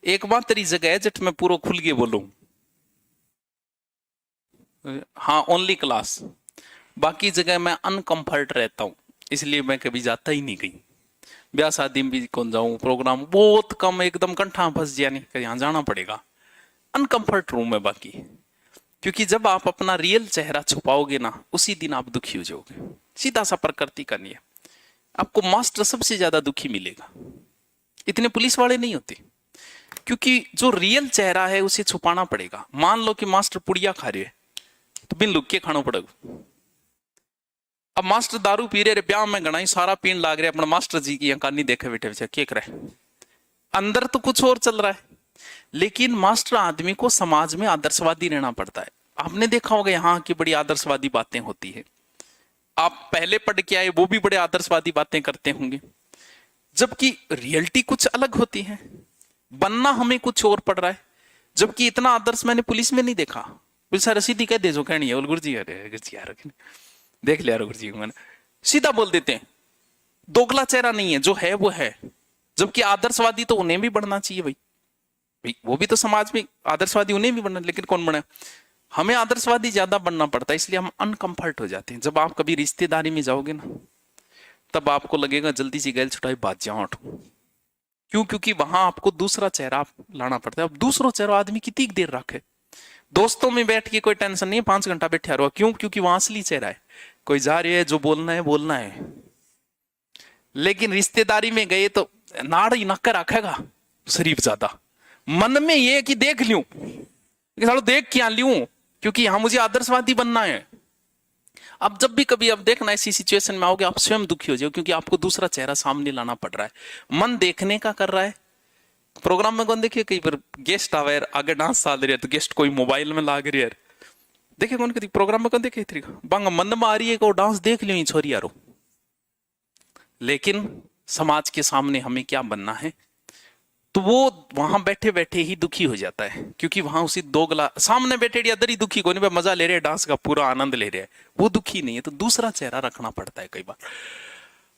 एकमात्र ही जगह है जट मैं पूरा खुल के बोलूं, हाँ ओनली क्लास, बाकी जगह मैं अनकंफर्ट रहता हूं, इसलिए मैं कभी जाता ही नहीं कहीं। ब्याह शादी में भी कौन जाऊं, प्रोग्राम बहुत कम, एकदम कंठा फंस गया नहीं कि यहाँ जाना पड़ेगा, अनकंफर्ट रूम है बाकी। क्योंकि जब आप अपना रियल चेहरा छुपाओगे ना, उसी दिन आप दुखी हो जाओगे, सीधा सा प्रकृति का नियम। आपको मास्टर सबसे ज्यादा दुखी मिलेगा, इतने पुलिस वाले नहीं होते, क्योंकि जो रियल चेहरा है उसे छुपाना पड़ेगा। मान लो कि मास्टर पुड़िया खा रहे तो बिन लुक के खाना पड़ेगा। अब मास्टर दारू पी रहे ब्याह में गणाई सारा पीन लाग रहे, अपने मास्टर जी की कहानी देखे बैठे बेचारे क्या करे, अंदर तो कुछ और चल रहा है। लेकिन मास्टर आदमी को समाज में आदर्शवादी रहना पड़ता है। आपने देखा होगा यहाँ की बड़ी आदर्शवादी बातें होती है, आप पहले पढ़ के आए वो भी बड़े आदर्शवादी बातें करते होंगे, जबकि रियलिटी कुछ अलग होती है, बनना हमें कुछ और पड़ रहा है। जबकि इतना आदर्श मैंने पुलिस में नहीं देखा। पुलिस रसीदी कह दे जो कहनी है, गुरु जी अरे गुरु जी यार देख लिया गुरु जी, मैंने सीधा बोल देते हैं, दोगला चेहरा नहीं है, जो है वो है। जबकि आदर्शवादी तो उन्हें भी बढ़ना चाहिए भाई, वो भी तो समाज में आदर्शवादी, उन्हें भी बनना, लेकिन कौन बना? हमें आदर्शवादी ज्यादा बनना पड़ता है, इसलिए हम अनकंफर्ट हो जाते हैं। जब आप कभी रिश्तेदारी में जाओगे ना, तब आपको लगेगा जल्दी सी गैल छुटाई बात जाओ हटो। क्यों? क्योंकि वहां आपको दूसरा चेहरा लाना पड़ता है। अब दूसरा चेहरा आदमी कितनी देर रखे, दोस्तों में बैठ के कोई टेंशन नहीं है, 5 घंटा बैठा रहो, क्यों? क्योंकि वहां असली चेहरा है, कोई जा रही है, जो बोलना है बोलना है। लेकिन रिश्तेदारी में गए तो नाड़ ही नक्कर रखेगा शरीफ ज्यादा, मन में ये कि देख लूं, देख क्या लूं, क्योंकि यहां मुझे आदर्शवादी बनना है। अब जब भी कभी आप देखना ऐसी सिचुएशन में आओगे, आप स्वयं दुखी हो जाओ, क्योंकि आपको दूसरा चेहरा सामने लाना पड़ रहा है। मन देखने का कर रहा है। प्रोग्राम में कौन देखिए, कई बार गेस्ट आवे आगे डांस साल रहे तो गेस्ट कोई मोबाइल में लाग रही है, देखे कौन कभी प्रोग्राम में कौन देखे बांग मन में आ रही है को डांस देख लियो छोरी यारो। लेकिन समाज के सामने हमें क्या बनना है, तो वो वहां बैठे बैठे ही दुखी हो जाता है, क्योंकि वहां उसी दोगला सामने बैठे अदर ही दुखी कोई नहीं, मजा ले रहे डांस का पूरा आनंद ले रहे हैं, वो दुखी नहीं है। तो दूसरा चेहरा रखना पड़ता है कई बार।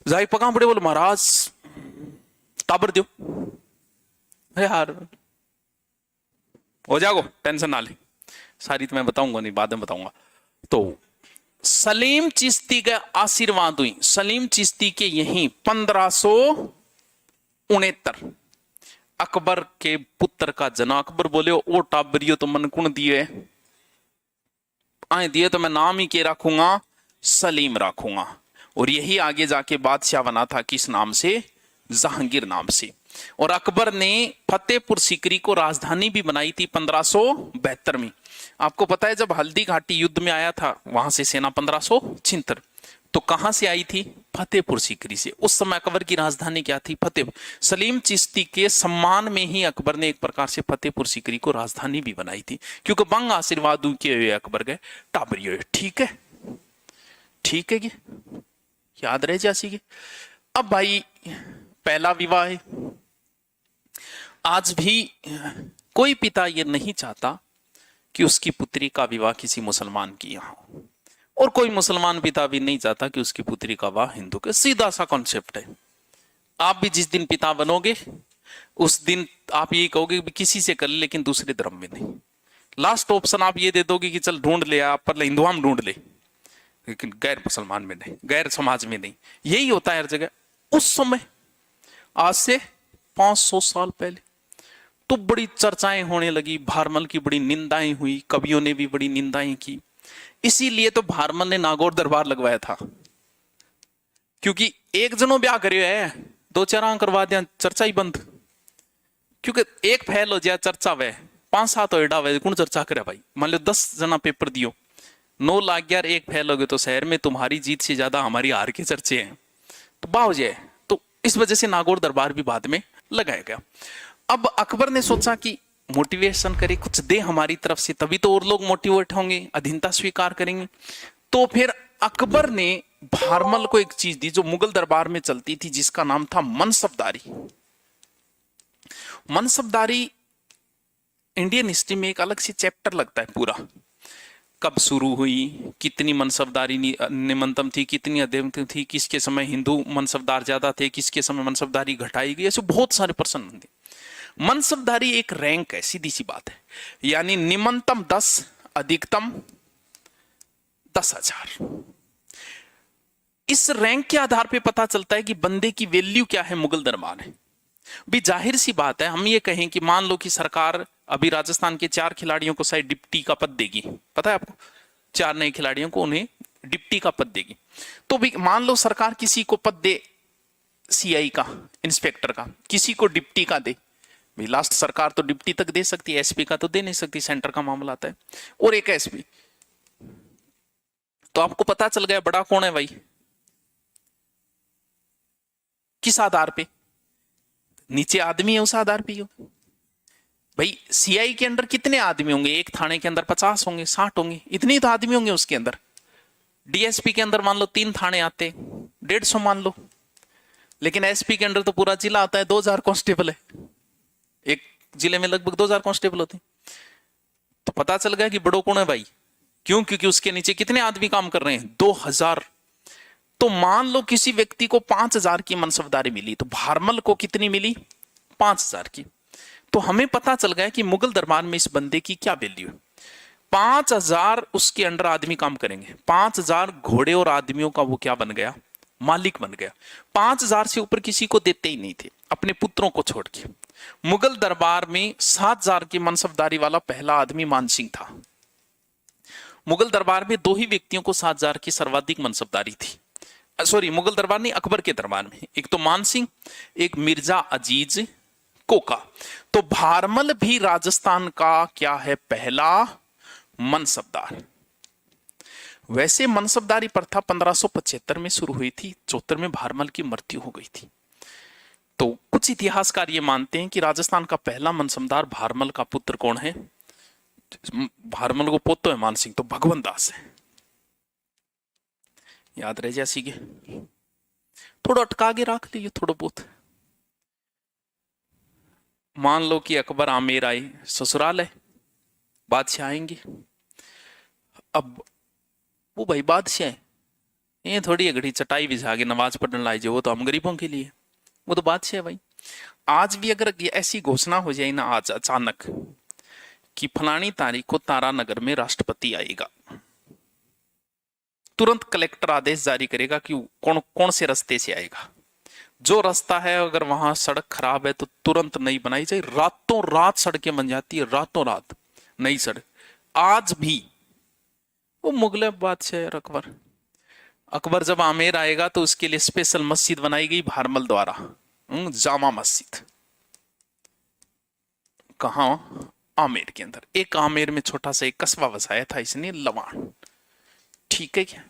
जाई पका बड़े बोले महाराज ताबर दो यार, हो जाओ टेंशन ना ले, सारी तो मैं बताऊंगा नहीं, बाद में बताऊंगा। तो सलीम चिश्ती के आशीर्वाद हुई, सलीम चिश्ती के यहीं 1569 अकबर के पुत्र का जन्म। अकबर बोले ओ टाबरियो तो मन कुण दिए, आए दिए तो मैं नाम ही के रखूंगा, सलीम रखूंगा। और यही आगे जाके बादशाह बना था, किस नाम से? जहांगीर नाम से। और अकबर ने फतेहपुर सीकरी को राजधानी भी बनाई थी 1572 में। आपको पता है जब हल्दी घाटी युद्ध में आया था, वहां से सेना 1576, तो कहां से आई थी? फतेहपुर सीकरी से। उस समय अकबर की राजधानी क्या थी? फतेहपुर। सलीम चिश्ती के सम्मान में ही अकबर ने एक प्रकार से फतेहपुर सीकरी को राजधानी भी बनाई थी, क्योंकि बंग आशीर्वाद के हुए अकबर गए टाबरियो। ठीक है, ठीक है, ये याद रह जासी। अब भाई पहला विवाह है। आज भी कोई पिता ये नहीं चाहता कि उसकी पुत्री का विवाह किसी मुसलमान की यहाँ हो, और कोई मुसलमान पिता भी नहीं चाहता कि उसकी पुत्री का विवाह हिंदू के। सीधा सा कॉन्सेप्ट है। आप भी जिस दिन पिता बनोगे उस दिन आप यही कहोगे कि किसी से कर ले, लेकिन दूसरे धर्म में नहीं। लास्ट ऑप्शन आप ये दे दोगे कि चल ढूंढ ले, आप पर हिंदुआ में ढूंढ ले, लेकिन गैर मुसलमान में नहीं, गैर समाज में नहीं। यही होता है हर जगह। उस समय आज से 500 साल पहले तो बड़ी चर्चाएं होने लगी, भारमल की बड़ी निंदाएं हुई, कवियों ने भी बड़ी निंदाएं की। इसीलिए तो भारमल ने नागौर दरबार लगवाया था, क्योंकि एक जनों ब्याह करे है, 2-4 करवा दिया, चर्चा ही बंद। क्योंकि एक फैल हो जाए चर्चा वे 5-7 एडा वे कौन चर्चा करे भाई। मान लो 10 जना पेपर दियो, 9 लाख यार एक फैल हो गए, तो शहर में तुम्हारी जीत से ज्यादा हमारी हार के चर्चे हैं, तो बाह हो जाए। तो इस वजह से नागौर दरबार भी बाद में लगाया गया। अब अकबर ने सोचा कि मोटिवेशन करे, कुछ दे हमारी तरफ से, तभी तो और लोग मोटिवेट होंगे, अधीनता स्वीकार करेंगे। तो फिर अकबर ने भारमल को एक चीज दी जो मुगल दरबार में चलती थी, जिसका नाम था मनसबदारी। मनसबदारी इंडियन हिस्ट्री में एक अलग से चैप्टर लगता है पूरा। कब शुरू हुई, कितनी मनसबदारी निमंत्रण थी, कितनी अध्ययन थी, किसके समय हिंदू मनसबदार ज्यादा थे, किसके समय मनसबदारी घटाई गई, ऐसे बहुत सारे प्रश्न थे। मनसबदारी एक रैंक है, सीधी सी बात है, यानी निम्नतम 10, अधिकतम 10,000। इस रैंक के आधार पे पता चलता है कि बंदे की वैल्यू क्या है मुगल दरबार में। भी जाहिर सी बात है, हम ये कहें कि मान लो कि सरकार अभी राजस्थान के 4 खिलाड़ियों को शायद डिप्टी का पद देगी, पता है आपको, 4 नए खिलाड़ियों को उन्हें डिप्टी का पद देगी। तो भी मान लो सरकार किसी को पद दे, सीआई का, इंस्पेक्टर का, किसी को डिप्टी का दे, भाई लास्ट सरकार तो डिप्टी तक दे सकती है, एसपी का तो दे नहीं सकती, सेंटर का मामला आता है, और एक एसपी। तो आपको पता चल गया बड़ा कौन है भाई, किस आधार पे, नीचे आदमी है उस आधार पे हो भाई। सीआई के अंदर कितने आदमी होंगे, एक थाने के अंदर 50 होंगे, 60 होंगे, इतने तो आदमी होंगे उसके अंदर। डीएसपी के अंदर मान लो 3 थाने आते, 150 मान लो, लेकिन एसपी के अंदर तो पूरा जिला आता है, 2000 कांस्टेबल है, एक जिले में लगभग 2000 कांस्टेबल होते हैं। तो पता चल गया कि बड़ो कौन है भाई, क्यों, क्योंकि उसके नीचे कितने आदमी काम कर रहे हैं, 2000। तो मान लो किसी व्यक्ति को 5000 की मनसबदारी मिली, तो भारमल को कितनी मिली, 5000 की। तो हमें पता चल गया कि मुगल दरबार में इस बंदे की क्या वैल्यू है। 5000 उसके अंडर आदमी काम करेंगे, 5000 घोड़े और आदमियों का वो क्या बन गया, मालिक बन गया। 5000 से ऊपर किसी को देते ही नहीं थे, अपने पुत्रों को छोड़ के। मुगल दरबार में 7000 की मनसबदारी वाला पहला आदमी मानसिंह था। मुगल दरबार में 2 ही व्यक्तियों को 7000 की सर्वाधिक मनसबदारी थी, सॉरी मुगल दरबार नहीं, अकबर के दरबार में, एक तो मानसिंह, एक मिर्जा अजीज कोका। तो भारमल भी राजस्थान का क्या है, पहला मनसबदार। वैसे मनसबदारी प्रथा 1575 में शुरू हुई थी, 74 में भारमल की मृत्यु हो गई थी। तो कुछ इतिहासकार ये मानते हैं कि राजस्थान का पहला मनसबदार भारमल का पुत्र कौन है, भारमल को पोतो है मानसिंह, तो भगवंत दास है, याद रह जैसी के थोड़ा अटका के रख लीजिए थोड़ा बहुत। मान लो कि अकबर आमेर आए, ससुराल है, बादशाह आएंगे, अब वो भाई बादशाह है, ये थोड़ी अगड़ी चटाई बिछा के नमाज पढ़ने लाई जो, वो तो हम गरीबों के लिए, वो तो बादशाह है भाई। आज भी अगर ऐसी घोषणा हो जाए ना आज अचानक कि फलानी तारीख को तारानगर में राष्ट्रपति आएगा, तुरंत कलेक्टर आदेश जारी करेगा कि कौन कौन से रास्ते से आएगा। जो रास्ता है अगर वहां सड़क खराब है तो तुरंत नई बनाई जाए, रातों रात सड़कें बन जाती है, रातों रात नई सड़क। आज भी वो मुगल बादशाह अकबर, अकबर जब आमेर आएगा तो उसके लिए स्पेशल मस्जिद बनाई गई भारमल द्वारा, जामा मस्जिद। कहा, आमेर के अंदर। एक आमेर में छोटा सा एक कस्बा बसाया था इसने, लवाण, ठीक है क्या।